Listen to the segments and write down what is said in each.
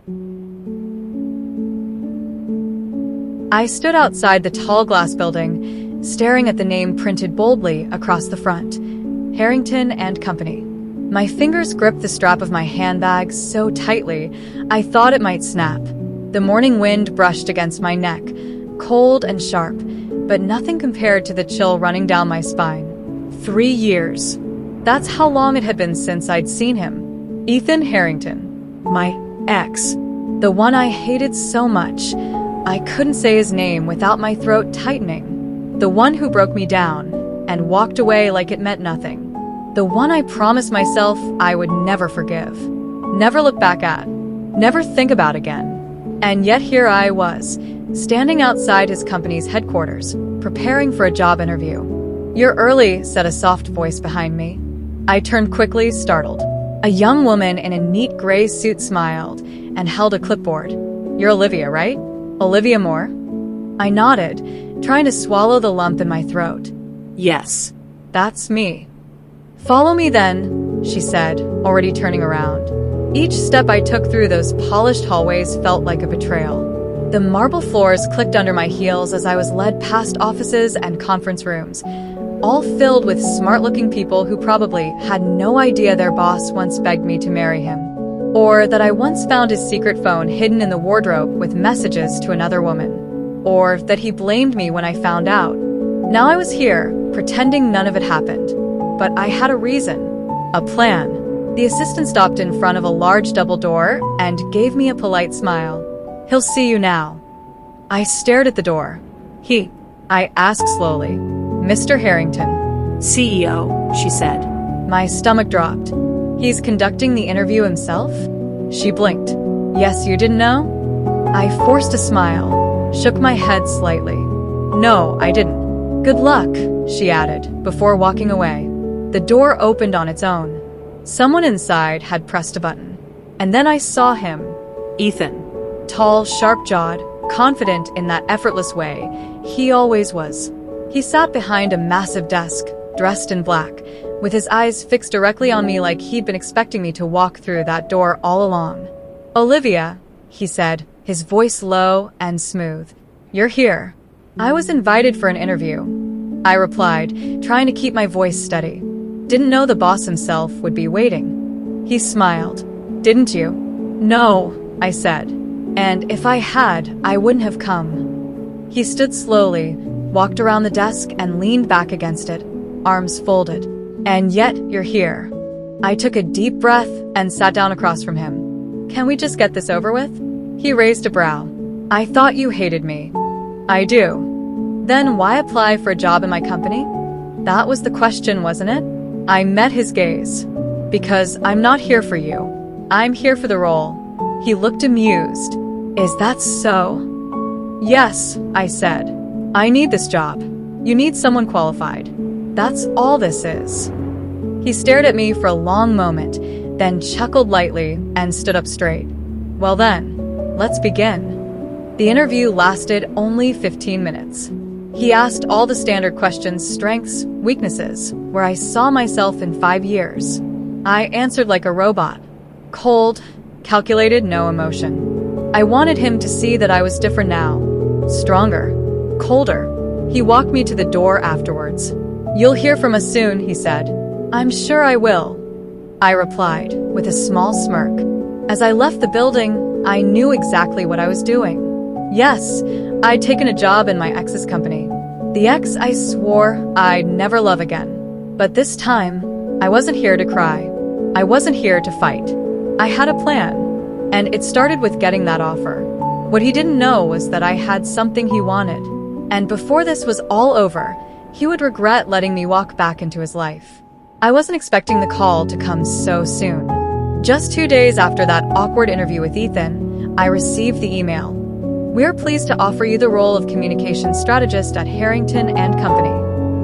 I stood outside the tall glass building, staring at the name printed boldly across the front, Harrington and Company. My fingers gripped the strap of my handbag so tightly, I thought it might snap. The morning wind brushed against my neck, cold and sharp, but nothing compared to the chill running down my spine. 3 years. That's how long it had been since I'd seen him. Ethan Harrington. My ex. The one I hated so much, I couldn't say his name without my throat tightening. The one who broke me down and walked away like it meant nothing. The one I promised myself I would never forgive, never look back at, never think about again. And yet here I was, standing outside his company's headquarters, preparing for a job interview. "You're early," said a soft voice behind me. I turned quickly, startled. A young woman in a neat gray suit smiled and held a clipboard. "You're Olivia, right? Olivia Moore?" I nodded, trying to swallow the lump in my throat. "Yes, that's me." "Follow me then," she said, already turning around. Each step I took through those polished hallways felt like a betrayal. The marble floors clicked under my heels as I was led past offices and conference rooms, all filled with smart-looking people who probably had no idea their boss once begged me to marry him, or that I once found his secret phone hidden in the wardrobe with messages to another woman, or that he blamed me when I found out. Now I was here, pretending none of it happened. But I had a reason, a plan. The assistant stopped in front of a large double door and gave me a polite smile. "He'll see you now." I stared at the door. I asked slowly. "Mr. Harrington." "CEO," she said. My stomach dropped. "He's conducting the interview himself?" She blinked. "Yes, you didn't know?" I forced a smile, shook my head slightly. "No, I didn't." "Good luck," she added, before walking away. The door opened on its own. Someone inside had pressed a button. And then I saw him. Ethan. Tall, sharp-jawed, confident in that effortless way he always was. He sat behind a massive desk, dressed in black, with his eyes fixed directly on me like he'd been expecting me to walk through that door all along. "Olivia," he said, his voice low and smooth. "You're here." "I was invited for an interview," I replied, trying to keep my voice steady. Didn't know the boss himself would be waiting. He smiled. "Didn't you?" "No," I said. "And if I had, I wouldn't have come." He stood slowly, walked around the desk and leaned back against it, arms folded. "And yet you're here." I took a deep breath and sat down across from him. "Can we just get this over with?" He raised a brow. "I thought you hated me." "I do." "Then why apply for a job in my company?" That was the question, wasn't it? I met his gaze. "Because I'm not here for you. I'm here for the role." He looked amused. "Is that so?" "Yes," I said. "I need this job. You need someone qualified. That's all this is." He stared at me for a long moment, then chuckled lightly and stood up straight. "Well then, let's begin." The interview lasted only 15 minutes. He asked all the standard questions, strengths, weaknesses, where I saw myself in 5 years. I answered like a robot. Cold, calculated, no emotion. I wanted him to see that I was different now. Stronger, colder. He walked me to the door afterwards. "You'll hear from us soon," he said. "I'm sure I will," I replied, with a small smirk. As I left the building, I knew exactly what I was doing. Yes, I'd taken a job in my ex's company. The ex I swore I'd never love again. But this time, I wasn't here to cry. I wasn't here to fight. I had a plan, and it started with getting that offer. What he didn't know was that I had something he wanted. And before this was all over, he would regret letting me walk back into his life. I wasn't expecting the call to come so soon. Just 2 days after that awkward interview with Ethan, I received the email. "We're pleased to offer you the role of communications strategist at Harrington and Company."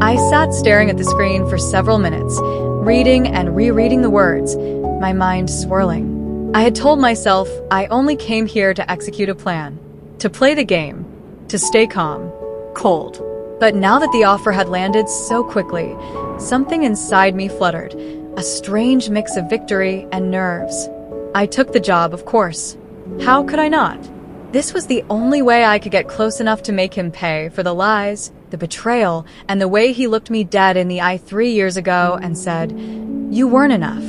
I sat staring at the screen for several minutes, reading and rereading the words, my mind swirling. I had told myself I only came here to execute a plan, to play the game, to stay calm, cold. But now that the offer had landed so quickly, something inside me fluttered, a strange mix of victory and nerves. I took the job, of course. How could I not? This was the only way I could get close enough to make him pay for the lies, the betrayal, and the way he looked me dead in the eye 3 years ago and said, "You weren't enough."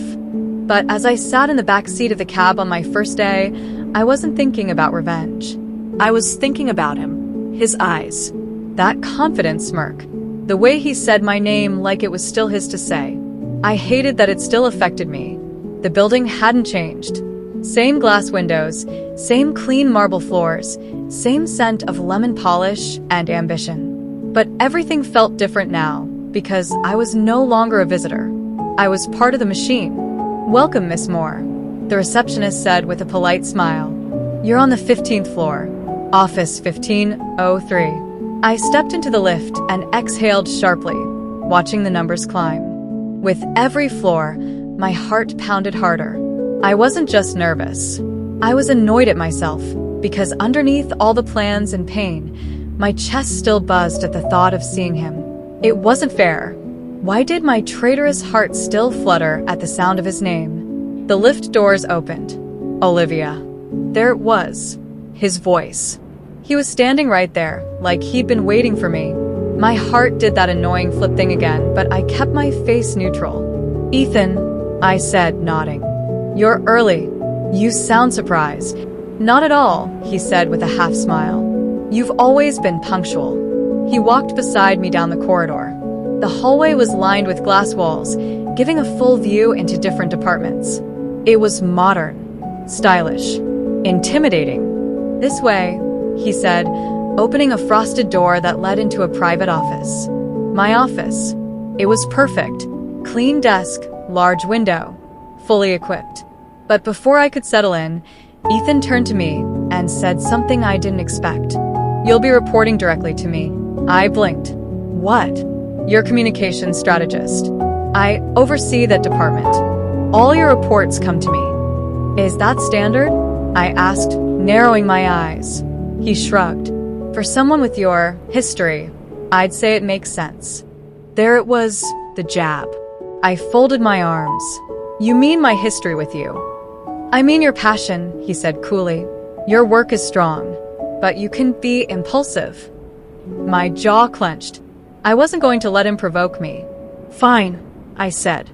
But as I sat in the back seat of the cab on my first day, I wasn't thinking about revenge. I was thinking about him. His eyes. That confident smirk. The way he said my name like it was still his to say. I hated that it still affected me. The building hadn't changed. Same glass windows, same clean marble floors, same scent of lemon polish and ambition. But everything felt different now, because I was no longer a visitor. I was part of the machine. "Welcome, Miss Moore," the receptionist said with a polite smile. "You're on the 15th floor, office 1503. I stepped into the lift and exhaled sharply, watching the numbers climb. With every floor, my heart pounded harder. I wasn't just nervous. I was annoyed at myself, because underneath all the plans and pain, my chest still buzzed at the thought of seeing him. It wasn't fair. Why did my traitorous heart still flutter at the sound of his name? The lift doors opened. Olivia. There it was. His voice. He was standing right there, like he'd been waiting for me. My heart did that annoying flip thing again, but I kept my face neutral. "Ethan," I said, nodding. "You're early. You sound surprised." "Not at all," he said with a half smile. "You've always been punctual." He walked beside me down the corridor. The hallway was lined with glass walls, giving a full view into different departments. It was modern, stylish, intimidating. "This way," he said, opening a frosted door that led into a private office. My office. It was perfect. Clean desk, large window, fully equipped. But before I could settle in, Ethan turned to me and said something I didn't expect. "You'll be reporting directly to me." I blinked. "What?" "Your communications strategist. I oversee that department. All your reports come to me." "Is that standard?" I asked, narrowing my eyes. He shrugged. "For someone with your history, I'd say it makes sense." There it was, the jab. I folded my arms. "You mean my history with you?" "I mean your passion," he said coolly. "Your work is strong, but you can be impulsive." My jaw clenched. I wasn't going to let him provoke me. "Fine," I said.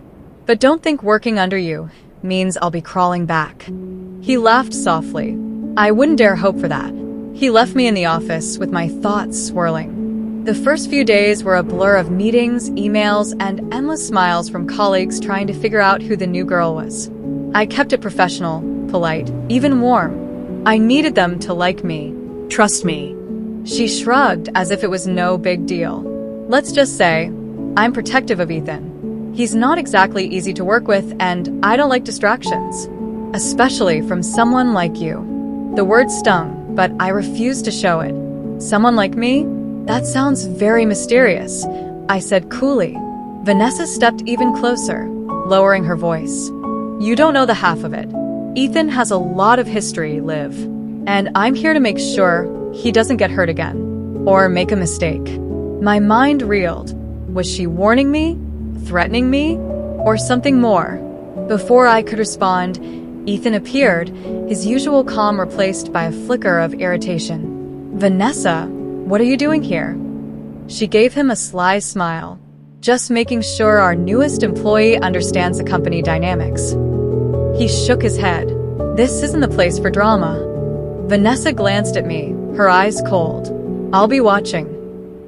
"But don't think working under you means I'll be crawling back." He laughed softly. I wouldn't dare hope for that. He left me in the office with my thoughts swirling. The first few days were a blur of meetings, emails, and endless smiles from colleagues trying to figure out who the new girl was. I kept it professional, polite, even warm. I needed them to like me. "Trust me." She shrugged as if it was no big deal. "Let's just say, I'm protective of Ethan. He's not exactly easy to work with, and I don't like distractions. Especially from someone like you." The word stung, but I refused to show it. "Someone like me? That sounds very mysterious," I said coolly. Vanessa stepped even closer, lowering her voice. "You don't know the half of it. Ethan has a lot of history, Liv. And I'm here to make sure he doesn't get hurt again. Or make a mistake." My mind reeled. Was she warning me? Threatening me? Or something more? Before I could respond, Ethan appeared, his usual calm replaced by a flicker of irritation. "Vanessa, what are you doing here?" She gave him a sly smile. "Just making sure our newest employee understands the company dynamics." He shook his head. "This isn't the place for drama." Vanessa glanced at me, her eyes cold. "I'll be watching."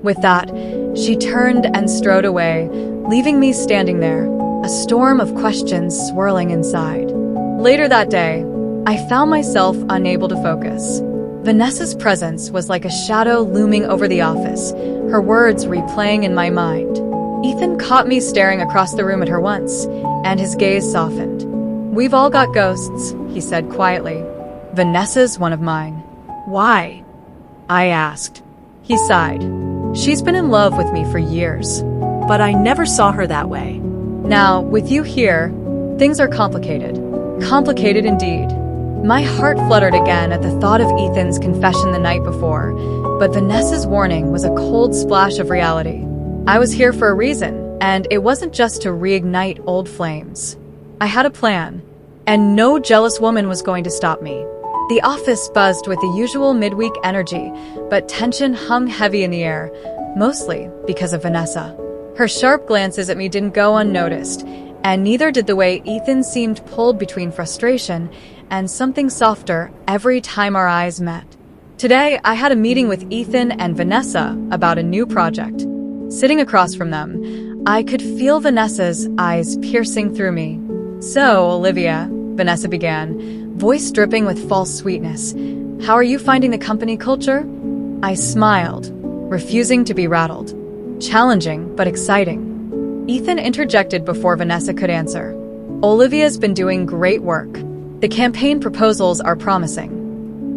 With that, she turned and strode away, leaving me standing there, a storm of questions swirling inside. Later that day, I found myself unable to focus. Vanessa's presence was like a shadow looming over the office, her words replaying in my mind. Ethan caught me staring across the room at her once, and his gaze softened. "We've all got ghosts," he said quietly. "Vanessa's one of mine." "Why?" I asked. He sighed. "She's been in love with me for years." "But I never saw her that way." "Now, with you here, things are complicated. Complicated indeed." My heart fluttered again at the thought of Ethan's confession the night before, but Vanessa's warning was a cold splash of reality. I was here for a reason, and it wasn't just to reignite old flames. I had a plan, and no jealous woman was going to stop me. The office buzzed with the usual midweek energy, but tension hung heavy in the air, mostly because of Vanessa. Her sharp glances at me didn't go unnoticed, and neither did the way Ethan seemed pulled between frustration and something softer every time our eyes met. Today, I had a meeting with Ethan and Vanessa about a new project. Sitting across from them, I could feel Vanessa's eyes piercing through me. "So, Olivia," Vanessa began, voice dripping with false sweetness, "how are you finding the company culture?" I smiled, refusing to be rattled. "Challenging, but exciting." Ethan interjected before Vanessa could answer. "Olivia's been doing great work. The campaign proposals are promising."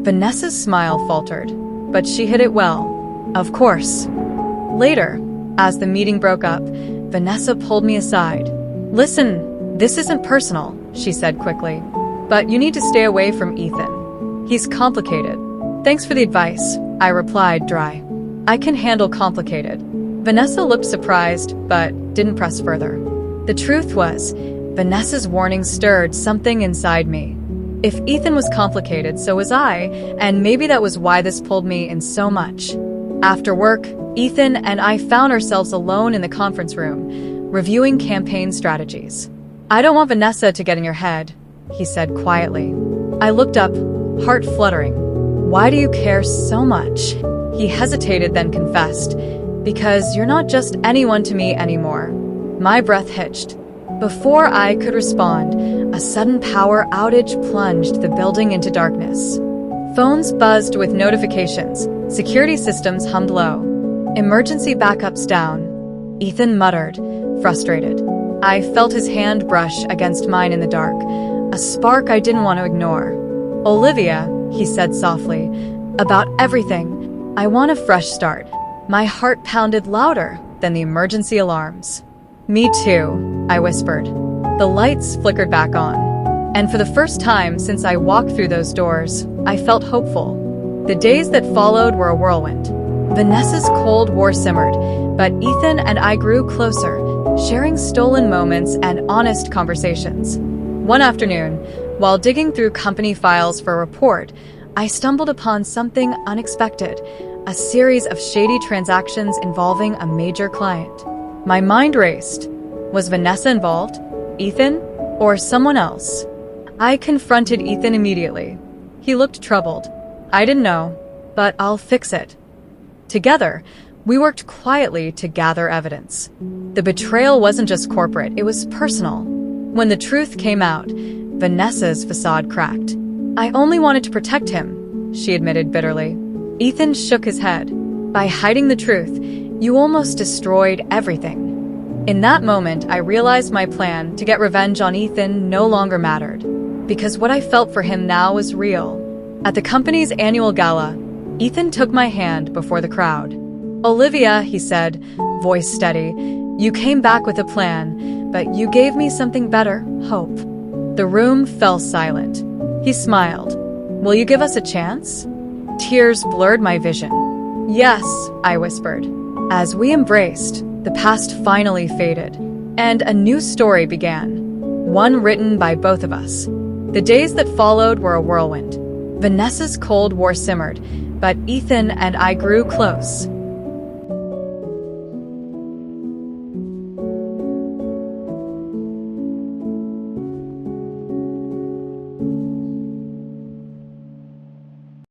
Vanessa's smile faltered, but she hid it well. "Of course." Later, as the meeting broke up, Vanessa pulled me aside. "Listen, this isn't personal," she said quickly, "but you need to stay away from Ethan. He's complicated." "Thanks for the advice," I replied dry. "I can handle complicated." Vanessa looked surprised, but didn't press further. The truth was, Vanessa's warning stirred something inside me. If Ethan was complicated, so was I, and maybe that was why this pulled me in so much. After work, Ethan and I found ourselves alone in the conference room, reviewing campaign strategies. "I don't want Vanessa to get in your head," he said quietly. I looked up, heart fluttering. "Why do you care so much?" He hesitated, then confessed, "Because you're not just anyone to me anymore." My breath hitched. Before I could respond, a sudden power outage plunged the building into darkness. Phones buzzed with notifications. Security systems hummed low. "Emergency backups down," Ethan muttered, frustrated. I felt his hand brush against mine in the dark, a spark I didn't want to ignore. "Olivia," he said softly, "about everything, I want a fresh start." My heart pounded louder than the emergency alarms. "Me too," I whispered. The lights flickered back on, and for the first time since I walked through those doors, I felt hopeful. The days that followed were a whirlwind. Vanessa's Cold War simmered, but Ethan and I grew closer, sharing stolen moments and honest conversations. One afternoon, while digging through company files for a report, I stumbled upon something unexpected, a series of shady transactions involving a major client. My mind raced. Was Vanessa involved? Ethan? Or someone else? I confronted Ethan immediately. He looked troubled. "I didn't know, but I'll fix it." Together, we worked quietly to gather evidence. The betrayal wasn't just corporate, it was personal. When the truth came out, Vanessa's facade cracked. "I only wanted to protect him," she admitted bitterly. Ethan shook his head. "By hiding the truth, you almost destroyed everything." In that moment, I realized my plan to get revenge on Ethan no longer mattered, because what I felt for him now was real. At the company's annual gala, Ethan took my hand before the crowd. "Olivia," he said, voice steady, "you came back with a plan, but you gave me something better, hope." The room fell silent. He smiled. "Will you give us a chance?" Tears blurred my vision. "Yes," I whispered. As we embraced, the past finally faded, and a new story began, one written by both of us. The days that followed were a whirlwind. Vanessa's Cold War simmered, but Ethan and I grew close,